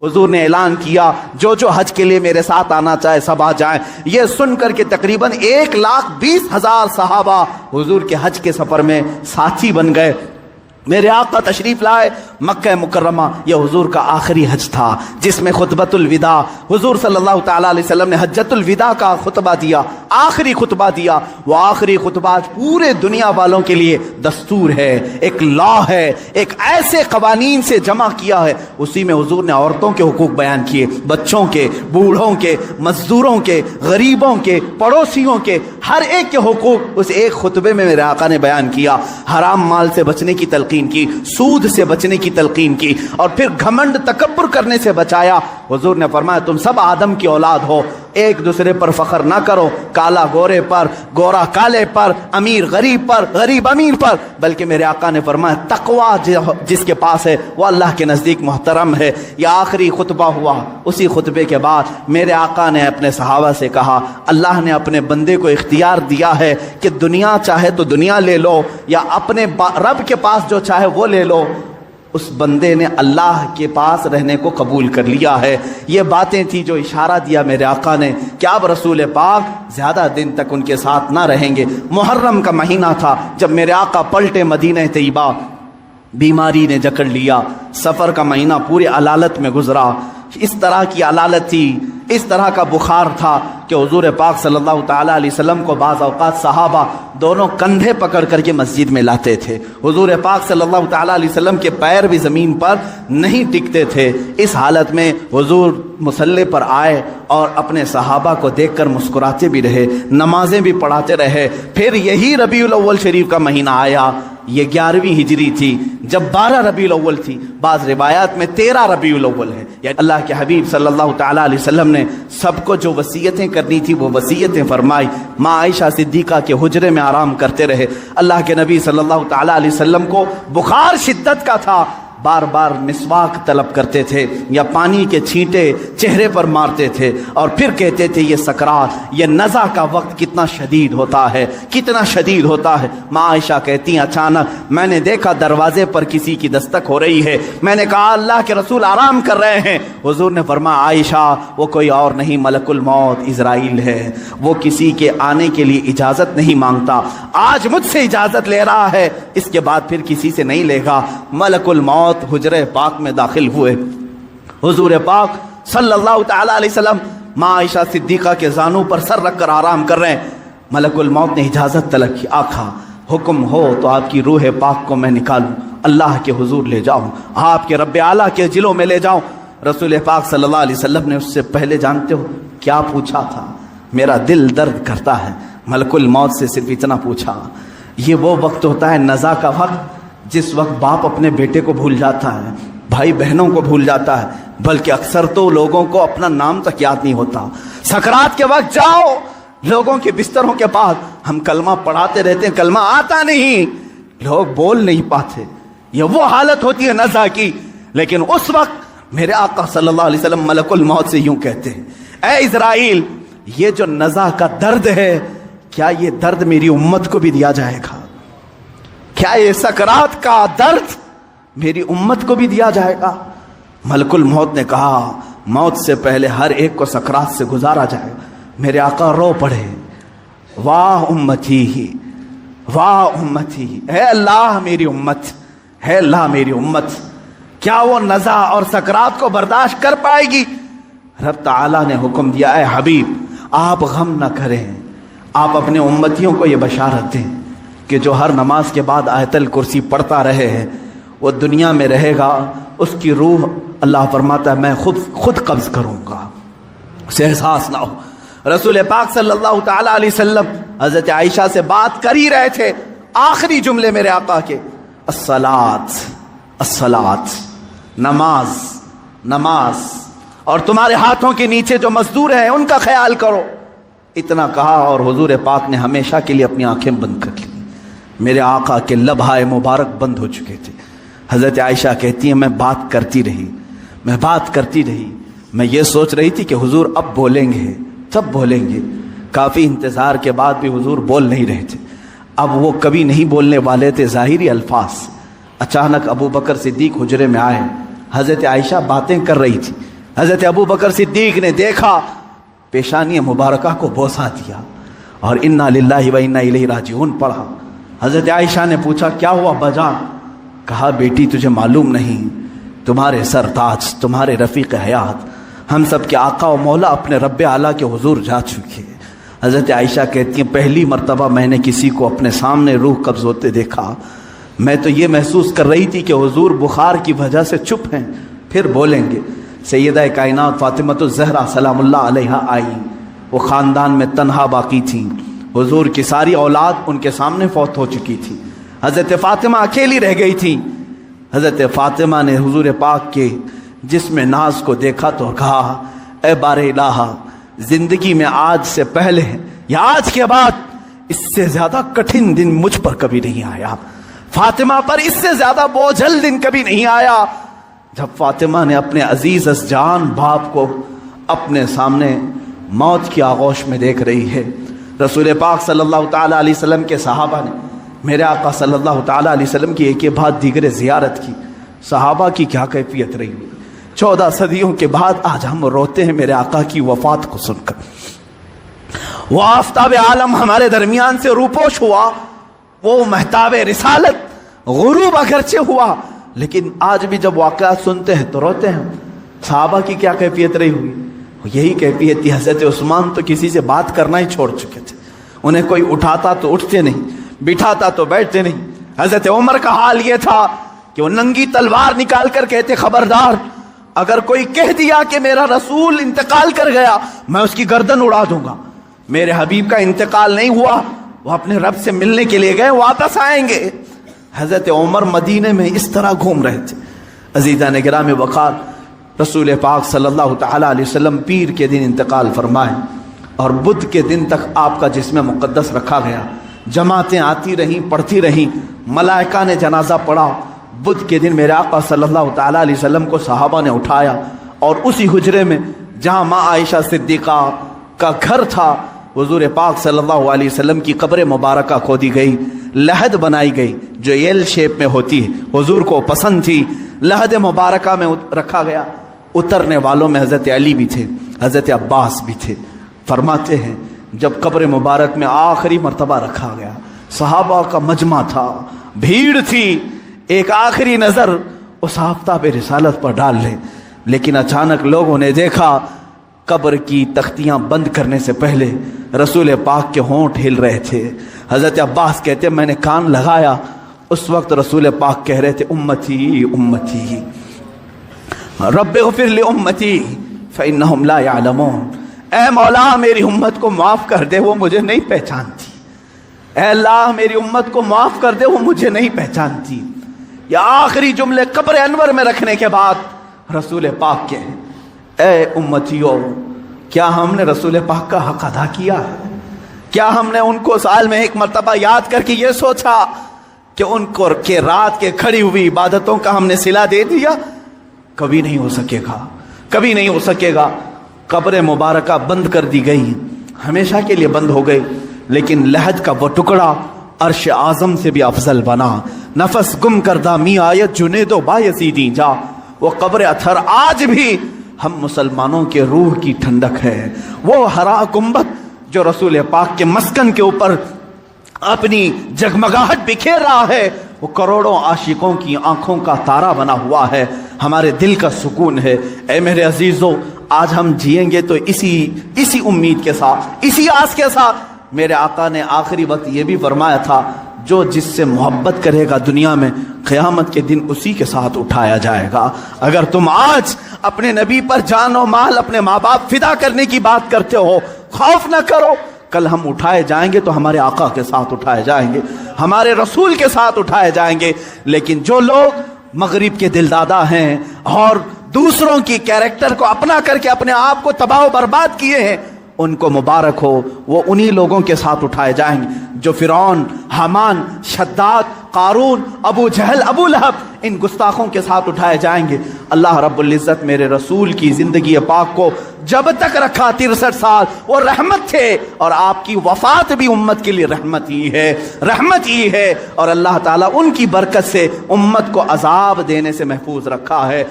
حضور نے اعلان کیا جو حج کے لیے میرے ساتھ آنا چاہے سب آ جائیں۔ یہ سن کر کے تقریباً 1,20,000 صحابہ حضور کے حج کے سفر میں ساتھی بن گئے۔ میرے آقا تشریف لائے مکہ مکرمہ، یہ حضور کا آخری حج تھا جس میں خطبۃ الوداع، حضور صلی اللہ تعالیٰ علیہ وسلم نے حجۃ الوداع کا خطبہ دیا، آخری خطبہ دیا۔ وہ آخری خطبہ آج پورے دنیا والوں کے لیے دستور ہے، ایک لا ہے، ایک ایسے قوانین سے جمع کیا ہے۔ اسی میں حضور نے عورتوں کے حقوق بیان کیے، بچوں کے، بوڑھوں کے، مزدوروں کے، غریبوں کے، پڑوسیوں کے، ہر ایک کے حقوق اس ایک خطبے میں میرے آقا نے بیان کیا۔ حرام مال سے بچنے کی تلقین کی، سود سے بچنے کی تلقین کی، اور پھر گھمنڈ تکبر کرنے سے بچایا۔ حضور نے فرمایا تم سب آدم کی اولاد ہو، ایک دوسرے پر فخر نہ کرو، کالا گورے پر، گورا کالے پر، امیر غریب پر، غریب امیر پر، بلکہ میرے آقا نے فرمایا تقوی جس کے پاس ہے وہ اللہ کے نزدیک محترم ہے۔ یہ آخری خطبہ ہوا۔ اسی خطبے کے بعد میرے آقا نے اپنے صحابہ سے کہا اللہ نے اپنے بندے کو اختیار دیا ہے کہ دنیا چاہے تو دنیا لے لو یا اپنے رب کے پاس جو چاہے وہ لے لو۔ اس بندے نے اللہ کے پاس رہنے کو قبول کر لیا ہے۔ یہ باتیں تھی جو اشارہ دیا میرے آقا نے کہ اب رسول پاک زیادہ دن تک ان کے ساتھ نہ رہیں گے۔ محرم کا مہینہ تھا جب میرے آقا پلٹے مدینہ طیبہ، بیماری نے جکڑ لیا، سفر کا مہینہ پورے علالت میں گزرا۔ اس طرح کی علالت تھی، اس طرح کا بخار تھا کہ حضور پاک صلی اللہ تعالیٰ علیہ وسلم کو بعض اوقات صحابہ دونوں کندھے پکڑ کر کے مسجد میں لاتے تھے۔ حضور پاک صلی اللہ تعالیٰ علیہ وسلم کے پیر بھی زمین پر نہیں ٹکتے تھے۔ اس حالت میں حضور مصلی پر آئے اور اپنے صحابہ کو دیکھ کر مسکراتے بھی رہے، نمازیں بھی پڑھاتے رہے۔ پھر یہی ربیع الاول شریف کا مہینہ آیا، یہ 11ویں ہجری تھی جب 12 ربیع الاول تھی، بعض روایات میں 13 ربیع الاول ہے۔ یعنی اللہ کے حبیب صلی اللہ تعالیٰ علیہ وسلم نے سب کو جو وصیتیں کرنی تھی وہ وصیتیں فرمائی۔ ماں عائشہ صدیقہ کے حجرے میں آرام کرتے رہے۔ اللہ کے نبی صلی اللہ تعالیٰ علیہ وسلم کو بخار شدت کا تھا، بار بار مسواک طلب کرتے تھے یا پانی کے چھینٹے چہرے پر مارتے تھے اور پھر کہتے تھے یہ سکرات، یہ نزع کا وقت کتنا شدید ہوتا ہے، کتنا شدید ہوتا ہے۔ ماں عائشہ کہتی ہیں اچانک میں نے دیکھا دروازے پر کسی کی دستک ہو رہی ہے، میں نے کہا اللہ کے رسول آرام کر رہے ہیں۔ حضور نے فرمایا عائشہ وہ کوئی اور نہیں ملک الموت عزرائیل ہے، وہ کسی کے آنے کے لیے اجازت نہیں مانگتا، آج مجھ سے اجازت لے رہا ہے، اس کے بعد پھر کسی سے نہیں لے گا۔ ملک الموت حجرے پاک میں داخل ہوئے۔ حضور پاک صلی اللہ تعالیٰ علیہ وسلم ماں عائشہ صدیقہ کے زانوں پر سر رکھ کر آرام کر رہے ہیں۔ ملک الموت نے اجازت طلب کی، آقا حکم ہو تو آپ کی روح پاک کو میں نکالوں، اللہ کے حضور لے جاؤں، آپ کے رب اعلیٰ کے جلوں میں لے جاؤں۔ رسول پاک صلی اللہ علیہ وسلم نے اس سے پہلے جانتے ہو کیا پوچھا تھا؟ میرا دل درد کرتا ہے۔ ملک الموت سے صرف اتنا پوچھا، یہ وہ وقت ہوتا ہے نزا کا وقت جس وقت باپ اپنے بیٹے کو بھول جاتا ہے، بھائی بہنوں کو بھول جاتا ہے، بلکہ اکثر تو لوگوں کو اپنا نام تک یاد نہیں ہوتا۔ سکرات کے وقت جاؤ لوگوں کے بستروں کے پاس، ہم کلمہ پڑھاتے رہتے ہیں، کلمہ آتا نہیں، لوگ بول نہیں پاتے، یہ وہ حالت ہوتی ہے نزع کی۔ لیکن اس وقت میرے آقا صلی اللہ علیہ وسلم ملک الموت سے یوں کہتے ہیں اے اسرائیل، یہ جو نزع کا درد ہے کیا یہ درد میری امت کو بھی دیا جائے گا؟ کیا یہ سکرات کا درد میری امت کو بھی دیا جائے گا؟ ملک الموت نے کہا موت سے پہلے ہر ایک کو سکرات سے گزارا جائے گا۔ میرے آقا رو پڑے، واہ امتی ہی، واہ امتی، اے اللہ میری امت، اے اللہ میری امت، کیا وہ نزع اور سکرات کو برداشت کر پائے گی؟ رب تعالیٰ نے حکم دیا اے حبیب آپ غم نہ کریں، آپ اپنے امتیوں کو یہ بشارت دیں کہ جو ہر نماز کے بعد آیت الکرسی پڑھتا رہے ہیں وہ دنیا میں رہے گا، اس کی روح اللہ فرماتا ہے میں خود قبض کروں گا، اسے احساس نہ ہو۔ رسول پاک صلی اللہ تعالیٰ علیہ وسلم حضرت عائشہ سے بات کر ہی رہے تھے، آخری جملے میرے آقا کے الصلاۃ الصلاۃ، نماز نماز، اور تمہارے ہاتھوں کے نیچے جو مزدور ہیں ان کا خیال کرو۔ اتنا کہا اور حضور پاک نے ہمیشہ کے لیے اپنی آنکھیں بند کر لی۔ میرے آقا کے لبہائے مبارک بند ہو چکے تھے۔ حضرت عائشہ کہتی ہیں میں بات کرتی رہی، میں بات کرتی رہی، میں یہ سوچ رہی تھی کہ حضور اب بولیں گے، تب بولیں گے۔ کافی انتظار کے بعد بھی حضور بول نہیں رہے تھے۔ اب وہ کبھی نہیں بولنے والے تھے ظاہری الفاظ۔ اچانک ابو بکر صدیق حجرے میں آئے، حضرت عائشہ باتیں کر رہی تھی، حضرت ابو بکر صدیق نے دیکھا، پیشانی مبارکہ کو بوسہ دیا اور انا للہ و انا الیہ راجعون پڑھا۔ حضرت عائشہ نے پوچھا کیا ہوا بجان؟ کہا بیٹی تجھے معلوم نہیں، تمہارے سرتاج، تمہارے رفیق حیات، ہم سب کے آقا و مولا اپنے رب اعلیٰ کے حضور جا چکے۔ حضرت عائشہ کہتی ہیں پہلی مرتبہ میں نے کسی کو اپنے سامنے روح قبض ہوتے دیکھا، میں تو یہ محسوس کر رہی تھی کہ حضور بخار کی وجہ سے چپ ہیں، پھر بولیں گے۔ سیدہ کائنات فاطمۃ الزہرا سلام اللہ علیہا آئی، وہ خاندان میں تنہا باقی تھیں، حضور کی ساری اولاد ان کے سامنے فوت ہو چکی تھی، حضرت فاطمہ اکیلی رہ گئی تھی۔ حضرت فاطمہ نے حضور پاک کے جسم ناز کو دیکھا تو کہا اے بار الہ، زندگی میں آج سے پہلے یا آج کے بعد اس سے زیادہ کٹھن دن مجھ پر کبھی نہیں آیا، فاطمہ پر اس سے زیادہ بوجھل دن کبھی نہیں آیا۔ جب فاطمہ نے اپنے عزیز از جان باپ کو اپنے سامنے موت کی آغوش میں دیکھ رہی ہے، رسول پاک صلی اللہ تعالیٰ علیہ وسلم کے صحابہ نے میرے آقا صلی اللہ تعالیٰ علیہ وسلم کی ایک کے بعد دیگر زیارت کی، صحابہ کی کیا کیفیت رہی ہوئی۔ 14 صدیوں کے بعد آج ہم روتے ہیں میرے آقا کی وفات کو سن کر۔ وہ آفتاب عالم ہمارے درمیان سے روپوش ہوا، وہ مہتاب رسالت غروب اگرچہ ہوا، لیکن آج بھی جب واقعات سنتے ہیں تو روتے ہیں۔ صحابہ کی کیا کیفیت رہی ہوئی؟ یہی کیفیت تھی۔ حضرت عثمان تو کسی سے بات کرنا ہی چھوڑ چکے تھے، انہیں کوئی اٹھاتا تو اٹھتے نہیں، بٹھاتا تو بیٹھتے نہیں۔ حضرت عمر کا حال یہ تھا کہ وہ ننگی تلوار نکال کر کہتے خبردار، اگر کوئی کہہ دیا کہ میرا رسول انتقال کر گیا میں اس کی گردن اڑا دوں گا۔ میرے حبیب کا انتقال نہیں ہوا، وہ اپنے رب سے ملنے کے لیے گئے، واپس آئیں گے۔ حضرت عمر مدینے میں اس طرح گھوم رہے تھے۔ عزیزان گرامی وقار، رسول پاک صلی اللہ تعالیٰ علیہ وسلم پیر کے دن انتقال فرمائے اور بدھ کے دن تک آپ کا جسم مقدس رکھا گیا، جماعتیں آتی رہیں، پڑھتی رہیں، ملائکہ نے جنازہ پڑھا۔ بدھ کے دن میرے آقا صلی اللہ تعالیٰ علیہ وسلم کو صحابہ نے اٹھایا اور اسی حجرے میں جہاں ماں عائشہ صدیقہ کا گھر تھا، حضور پاک صلی اللہ علیہ وسلم کی قبر مبارکہ کھودی گئی، لحد بنائی گئی جو ایل شیپ میں ہوتی ہے، حضور کو پسند تھی، لحد مبارکہ میں رکھا گیا۔ اترنے والوں میں حضرت علی بھی تھے، حضرت عباس بھی تھے۔ فرماتے ہیں جب قبر مبارک میں آخری مرتبہ رکھا گیا، صحابہ کا مجمع تھا، بھیڑ تھی، ایک آخری نظر اس آفتاب رسالت پر ڈال لے، لیکن اچانک لوگوں نے دیکھا قبر کی تختیاں بند کرنے سے پہلے رسول پاک کے ہونٹ ہل رہے تھے۔ حضرت عباس کہتے میں نے کان لگایا، اس وقت رسول پاک کہہ رہے تھے امتی امتی رب اغفر لامتی فانہم لا یعلمون، اے مولا میری امت کو معاف کر دے، وہ مجھے نہیں پہچانتی، اے اللہ میری امت کو معاف کر دے، وہ مجھے نہیں پہچانتی۔ یہ آخری جملے قبر انور میں رکھنے کے بعد رسول پاک کے اے امتیوں، کیا ہم نے رسول پاک کا حق ادا کیا ہے؟ کیا ہم نے ان کو سال میں ایک مرتبہ یاد کر کے یہ سوچا کہ ان کو کہ رات کے کھڑی ہوئی عبادتوں کا ہم نے صلہ دے دیا؟ کبھی نہیں ہو سکے گا، کبھی نہیں ہو سکے گا۔ قبر مبارکہ بند کر دی گئی، ہمیشہ کے لیے بند ہو گئی، لیکن لحد کا وہ ٹکڑا عرش اعظم سے بھی افضل بنا۔ نفس گم کردہ می آیت جنید و بایزیدی جا، وہ قبر اطہر آج بھی ہم مسلمانوں کے روح کی ٹھنڈک ہے۔ وہ ہرا گنبد جو رسول پاک کے مسکن کے اوپر اپنی جگمگاہٹ بکھیر رہا ہے، وہ کروڑوں عاشقوں کی آنکھوں کا تارا بنا ہوا ہے، ہمارے دل کا سکون ہے۔ اے میرے عزیزوں، آج ہم جئیں گے تو اسی امید کے ساتھ، اسی آس کے ساتھ۔ میرے آقا نے آخری وقت یہ بھی فرمایا تھا جو جس سے محبت کرے گا دنیا میں، قیامت کے دن اسی کے ساتھ اٹھایا جائے گا۔ اگر تم آج اپنے نبی پر جان و مال، اپنے ماں باپ فدا کرنے کی بات کرتے ہو، خوف نہ کرو، کل ہم اٹھائے جائیں گے تو ہمارے آقا کے ساتھ اٹھائے جائیں گے، ہمارے رسول کے ساتھ اٹھائے جائیں گے۔ لیکن جو لوگ مغرب کے دلدادہ ہیں اور دوسروں کی کیریکٹر کو اپنا کر کے اپنے آپ کو تباہ و برباد کیے ہیں، ان کو مبارک ہو، وہ انہی لوگوں کے ساتھ اٹھائے جائیں گے جو فرعون، حامان، شداد، قارون، ابو جہل، ابو لہب، ان گستاخوں کے ساتھ اٹھائے جائیں گے۔ اللہ رب العزت میرے رسول کی زندگی پاک کو جب تک رکھا 63 سال وہ رحمت تھے، اور آپ کی وفات بھی امت کے لیے رحمت ہی ہے، رحمت ہی ہے، اور اللہ تعالیٰ ان کی برکت سے امت کو عذاب دینے سے محفوظ رکھا ہے۔